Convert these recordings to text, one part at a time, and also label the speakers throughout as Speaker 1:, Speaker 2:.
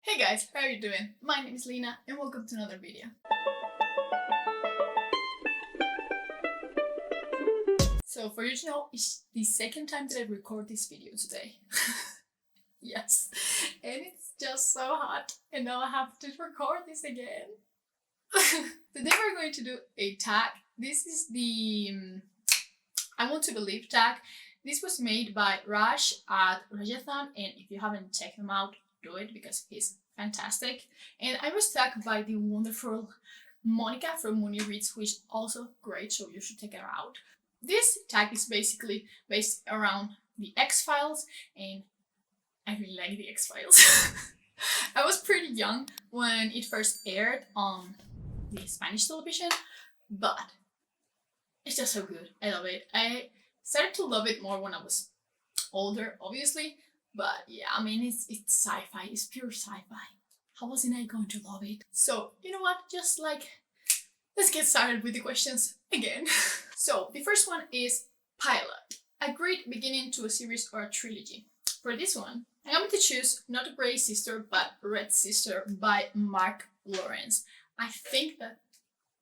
Speaker 1: Hey guys, how are you doing? My name is Lena and welcome to another video. So for you to know, it's the second time that I record this video today. Yes, and it's just so hot and now I have to record this again. Today we're going to do a tag. This is the I Want to Believe tag. This was made by Raj at Rajathan, and if you haven't checked him out, do it because he's fantastic. And I was tagged by the wonderful Monica from Mooney Reads, who is also great, so you should check her out. This tag is basically based around the X-Files, and I really like the X-Files. I was pretty young when it first aired on the Spanish television, but it's just so good. I love it. I started to love it more when I was older, obviously, but yeah, I mean, it's sci-fi, it's pure sci-fi. How wasn't I going to love it? So, you know what, just let's get started with the questions again. So, the first one is pilot. A great beginning to a series or a trilogy. For this one, I'm going to choose not Grey Sister, but Red Sister by Mark Lawrence. I think that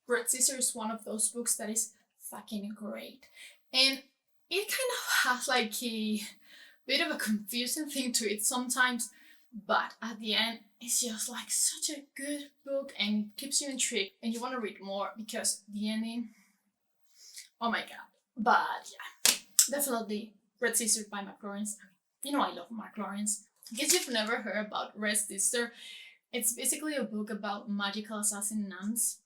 Speaker 1: Red Sister is one of those books that is fucking great. And it kind of has a bit of a confusing thing to it sometimes, but at the end, it's just such a good book and it keeps you intrigued and you want to read more because the ending, oh my god. But yeah, definitely Red Sister by Mark Lawrence. You know I love Mark Lawrence. In case you've never heard about Red Sister, it's basically a book about magical assassin nuns.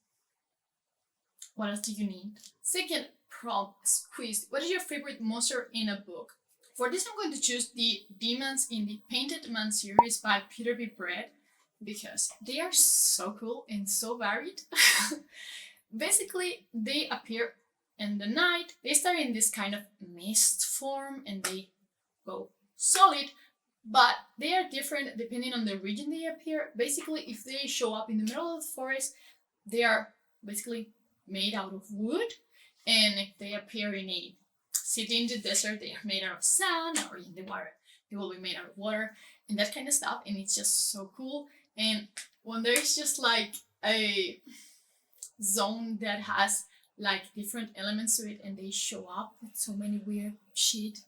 Speaker 1: What else do you need? Second prompt quiz. What is your favorite monster in a book? For this, I'm going to choose the demons in the Painted Man series by Peter B. Brett because they are so cool and so varied. Basically, they appear in the night. They start in this kind of mist form and they go solid, but they are different depending on the region they appear. Basically, if they show up in the middle of the forest, they are basically made out of wood, and if they appear in a city in the desert, they are made out of sand, or in the water, they will be made out of water, and that kind of stuff, and it's just so cool. And when there's just a zone that has different elements to it, and they show up with so many weird shit,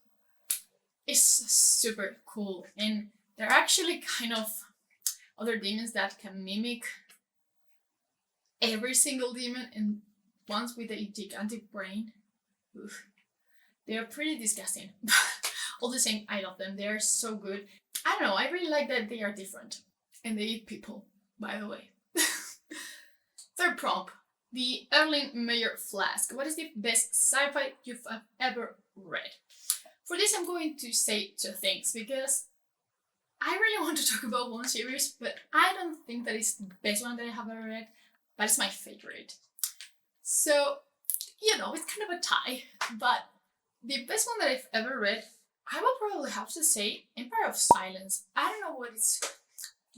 Speaker 1: it's super cool. And there are actually kind of other demons that can mimic every single demon, and ones with a gigantic brain. Oof. They are pretty disgusting. All the same, I love them. They are so good. I don't know, I really like that they are different. And they eat people, by the way. Third prompt. The ErlenMeyer Flask. What is the best sci-fi you've ever read? For this, I'm going to say two things, because I really want to talk about one series, but I don't think that it's the best one that I have ever read, but it's my favorite. So, you know, it's kind of a tie, but the best one that I've ever read, I will probably have to say Empire of Silence. I don't know what it's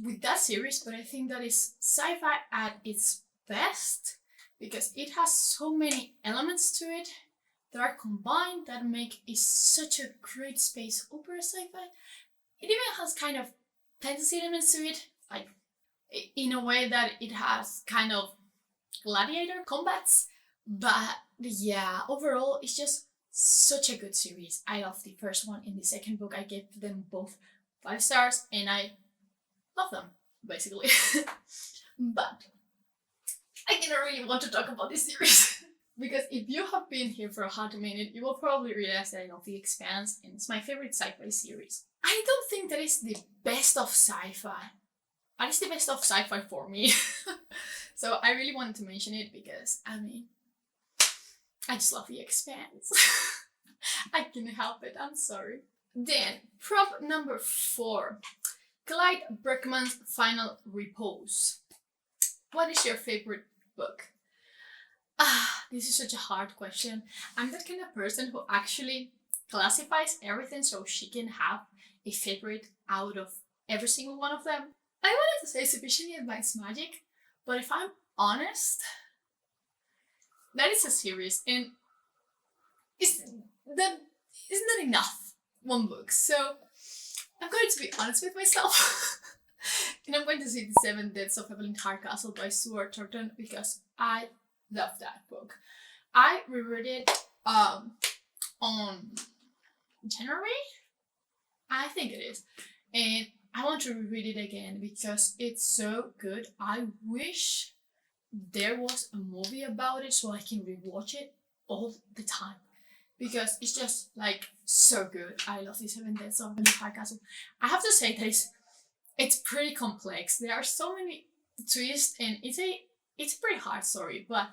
Speaker 1: with that series, but I think that is sci-fi at its best because it has so many elements to it that are combined that make it such a great space opera sci-fi. It even has kind of fantasy elements to it, in a way that it has kind of gladiator combats. But yeah, overall, it's just such a good series. I love the first one and the second book. I gave them both 5 stars and I love them, basically. But I didn't really want to talk about this series because if you have been here for a hot minute, you will probably realize that I love The Expanse and it's my favorite sci-fi series. I don't think that it's the best of sci-fi, but it's the best of sci-fi for me. So I really wanted to mention it because, I mean, I just love The Expanse. I can't help it, I'm sorry. Then, prompt number 4. Clyde Brickman's final Repose. What is your favorite book? This is such a hard question. I'm that kind of person who actually classifies everything so she can have a favorite out of every single one of them. I wanted to say Sufficiently Advanced Magic, but if I'm honest, that is a series, and isn't enough one book. So I'm going to be honest with myself. And I'm going to see The Seven Deaths of Evelyn Hardcastle by Stuart Turton because I love that book. I reread it on January, I think it is, and I want to reread it again because it's so good. I wish there was a movie about it so I can rewatch it all the time because it's just like so good. I love The Seven Deaths of Evelyn Hardcastle. I have to say that it's pretty complex. There are so many twists and it's a pretty hard story, but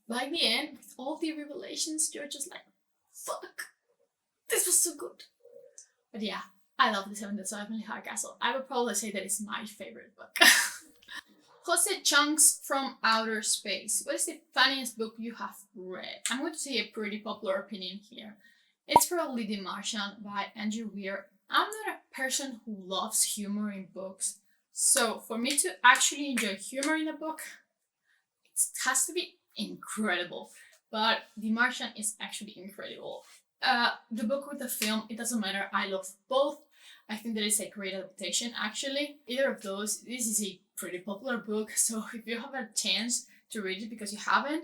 Speaker 1: by the end, with all the revelations, you're just like, fuck, this was so good. But yeah, I love The Seven Deaths of Emily Hardcastle. I would probably say that it's my favorite book. Jose Chungs from Outer Space. What is the funniest book you have read? I'm going to say a pretty popular opinion here. It's probably The Martian by Andrew Weir. I'm not a person who loves humor in books, so for me to actually enjoy humor in a book, it has to be incredible. But The Martian is actually incredible. The book or the film, it doesn't matter. I love both. I think that it's a great adaptation, actually. Either of those, this is a pretty popular book, so if you have a chance to read it because you haven't,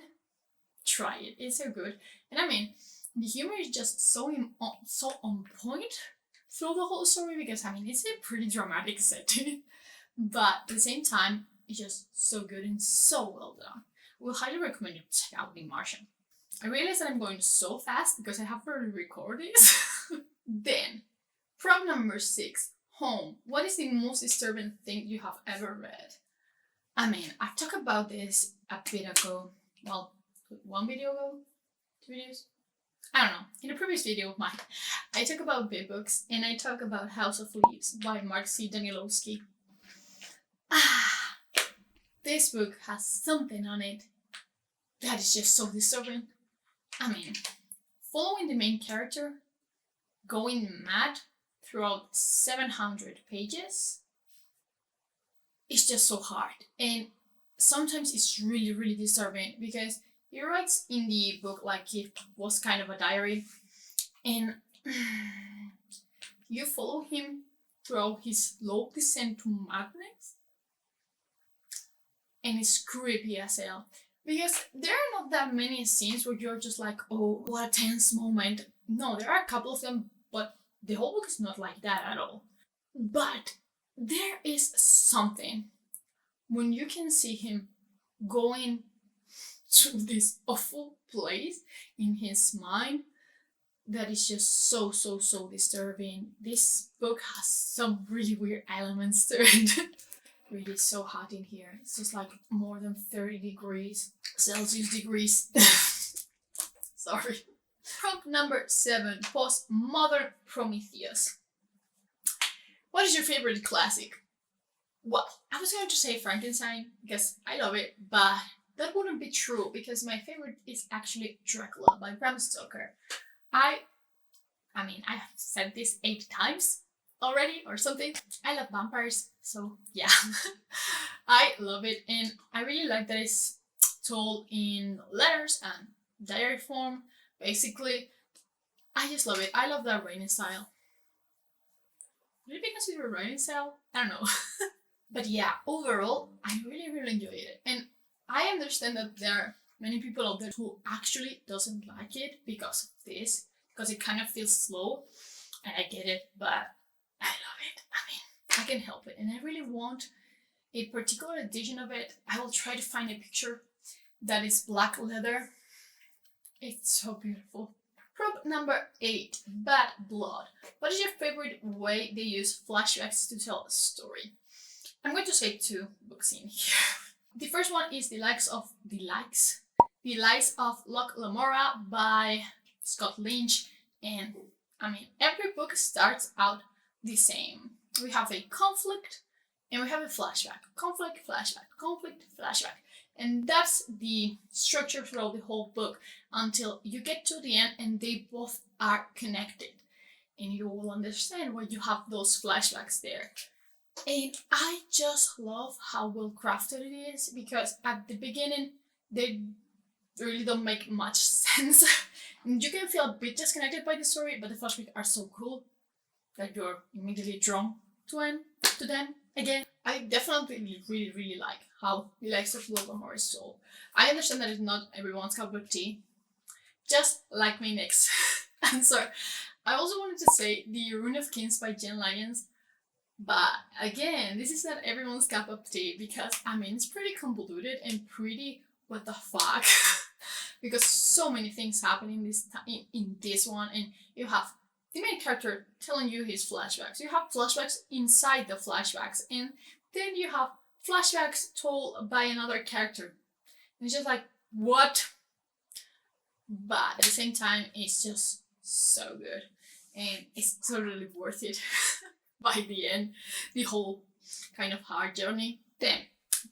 Speaker 1: try it. It's so good. And I mean, the humor is just so on point through the whole story because, I mean, it's a pretty dramatic setting. But at the same time, it's just so good and so well done. We'll highly recommend you check out The Martian. I realize that I'm going so fast because I have to record this. Then, prop number 6, home. What is the most disturbing thing you have ever read? I mean, I talked about this a bit ago. Well, 1 video ago? 2 videos? I don't know. In a previous video of mine, I talk about big books and I talk about House of Leaves by Mark C. Danielowski. This book has something on it that is just so disturbing. I mean, following the main character, going mad throughout 700 pages, it's just so hard. And sometimes it's really, really disturbing because he writes in the book like it was kind of a diary. And you follow him throughout his slow descent to madness. And it's creepy as hell. Because there are not that many scenes where you're just like, oh, what a tense moment. No, there are a couple of them, but the whole book is not like that at all. But there is something when you can see him going to this awful place in his mind that is just so disturbing. This book has some really weird elements to it. Really so hot in here. It's just like more than 30 degrees Celsius degrees. Sorry. Prompt number 7, Modern Prometheus. What is your favorite classic? Well, I was going to say Frankenstein because I love it, but that wouldn't be true because my favorite is actually Dracula by Bram Stoker. I mean, I have said this 8 times already or something. I love vampires, so yeah. I love it, and I really like that it's told in letters and diary form. Basically, I just love it. I love that writing style. Would it be considered a writing style? I don't know. But yeah, overall, I really, really enjoy it. And I understand that there are many people out there who actually doesn't like it because of this, because it kind of feels slow, and I get it, but I love it. I mean, I can help it, and I really want a particular edition of it. I will try to find a picture that is black leather. It's so beautiful. Prop number 8, Bad Blood. What is your favorite way they use flashbacks to tell a story? I'm going to say 2 books in here. The first one is The Lies of Locke Lamora by Scott Lynch. And I mean, every book starts out the same. We have a conflict and we have a flashback. Conflict, flashback, conflict, flashback. And that's the structure throughout the whole book until you get to the end and they both are connected. And you will understand why you have those flashbacks there. And I just love how well crafted it is because at the beginning they really don't make much sense. And you can feel a bit disconnected by the story, but the flashbacks are so cool that you're immediately drawn to them again. I definitely really like how he likes to flow on Morris' soul. I understand that it's not everyone's cup of tea, just like my next answer. I also wanted to say the Rune of Kings by Jen Lyons, but again, this is not everyone's cup of tea because I mean it's pretty convoluted and pretty what the fuck because so many things happen in this one, and you have the main character telling you his flashbacks. You have flashbacks inside the flashbacks, and then you have flashbacks told by another character. And it's just like, what? But at the same time, it's just so good. And it's totally worth it by the end. The whole kind of hard journey. Then,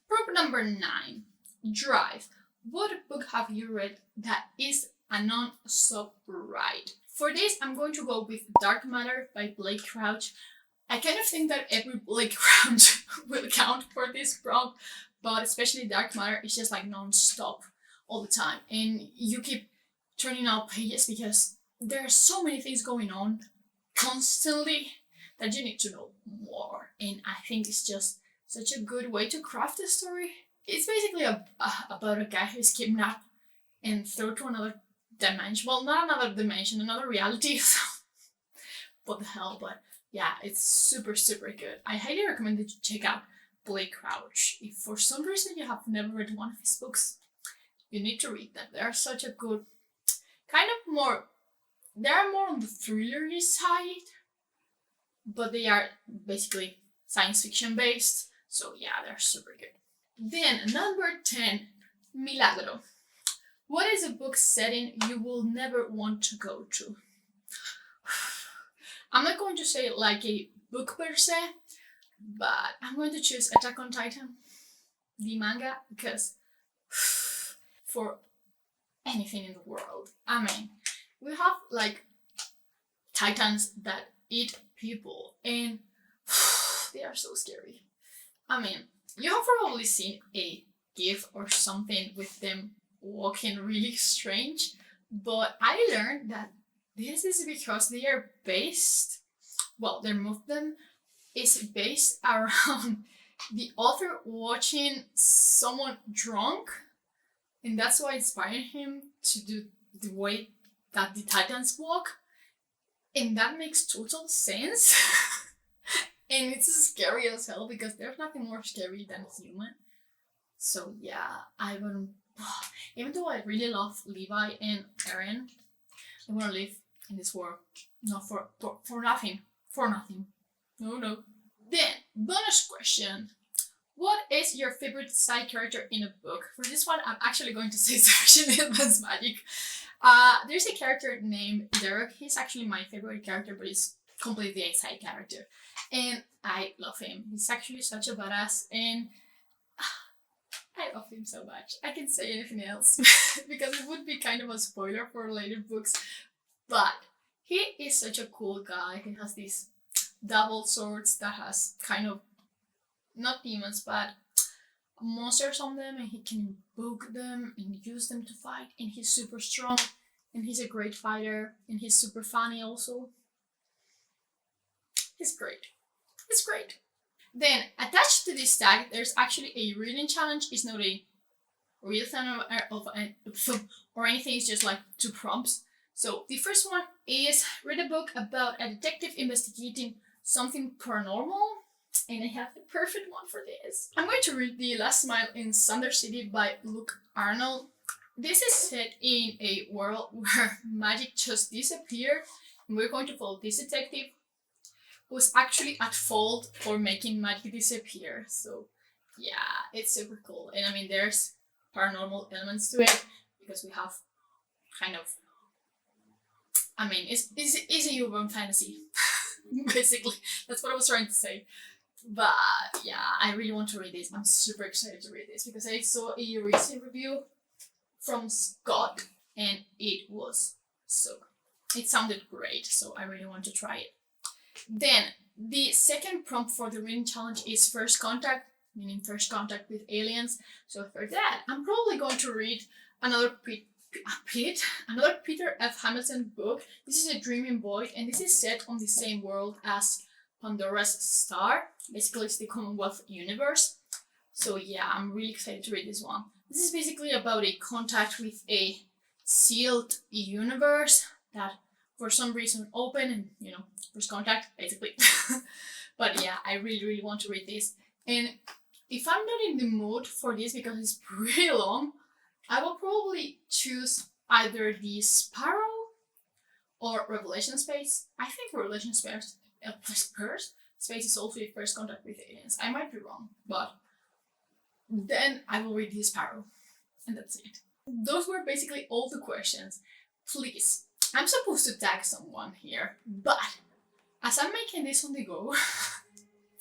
Speaker 1: prop number 9. Drive. What book have you read that is a non-stop ride? For this, I'm going to go with Dark Matter by Blake Crouch. I kind of think that every Blake Crouch will count for this prompt, but especially Dark Matter is just like non-stop all the time. And you keep turning out pages because there are so many things going on constantly that you need to know more. And I think it's just such a good way to craft a story. It's basically about a guy who's kidnapped and thrown to another dimension. Well, not another dimension, another reality. What the hell, but yeah, it's super good. I highly recommend that you check out Blake Crouch. If for some reason you have never read one of his books, you need to read them. They're such a good, they're more on the thriller side, but they are basically science fiction based. So yeah, they're super good. Then number 10, Milagro. What is a book setting you will never want to go to? I'm not going to say like a book per se, but I'm going to choose Attack on Titan, the manga, because for anything in the world, I mean, we have like titans that eat people and they are so scary. I mean, you have probably seen a GIF or something with them walking really strange, but I learned that this is because they are based, well, their movement is based around the author watching someone drunk, and that's why inspired him to do the way that the Titans walk, and that makes total sense. And it's scary as hell because there's nothing more scary than a human. So yeah, I wouldn't. Even though I really love Levi and Eren, I want to live in this world. Not for nothing. For nothing. No. Then, bonus question. What is your favorite side character in a book? For this one, I'm actually going to say Sebastian Advanced Magic. There's a character named Derek. He's actually my favorite character, but he's completely a side character. And I love him. He's actually such a badass, and I love him so much. I can't say anything else because it would be kind of a spoiler for later books. But he is such a cool guy. He has these double swords that has kind of, not demons, but monsters on them, and he can invoke them and use them to fight. And he's super strong, and he's a great fighter, and he's super funny also. He's great. It's great. Then, attached to this tag, there's actually a reading challenge. It's not a real thing or anything. It's just like 2 prompts. So, the first one is read a book about a detective investigating something paranormal. And I have the perfect one for this. I'm going to read The Last Mile in Thunder City by Luke Arnold. This is set in a world where magic just disappeared. And we're going to follow this detective who's actually at fault for making magic disappear. So yeah, it's super cool. And I mean, there's paranormal elements to it because we have kind of, I mean, it's a urban fantasy. Basically, that's what I was trying to say. But yeah, I really want to read this. I'm super excited to read this because I saw a recent review from Scott and it was so good. It sounded great, so I really want to try it. Then, the second prompt for the reading challenge is First Contact, meaning first contact with aliens. So for that, I'm probably going to read another Peter F. Hamilton book. This is A Dreaming Boy, and this is set on the same world as Pandora's Star. Basically, it's the Commonwealth universe. So yeah, I'm really excited to read this one. This is basically about a contact with a sealed universe that for some reason open and, you know, first contact, basically. But yeah, I really want to read this. And if I'm not in the mood for this because it's pretty long, I will probably choose either the Sparrow or Revelation Space. I think Revelation Space is also a first contact with aliens. I might be wrong, but then I will read the Sparrow. And that's it. Those were basically all the questions. Please, I'm supposed to tag someone here, but as I'm making this on the go,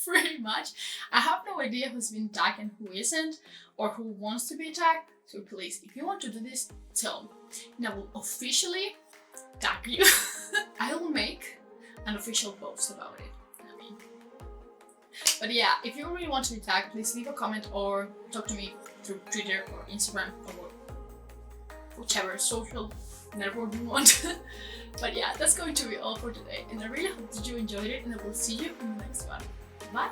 Speaker 1: pretty much, I have no idea who's been tagged and who isn't, or who wants to be tagged. So please, if you want to do this, tell me. And I will officially tag you. I will make an official post about it. But yeah, if you really want to be tagged, please leave a comment or talk to me through Twitter or Instagram or whichever social network you want. But yeah, that's going to be all for today. And I really hope that you enjoyed it, and I will see you in the next one. Bye!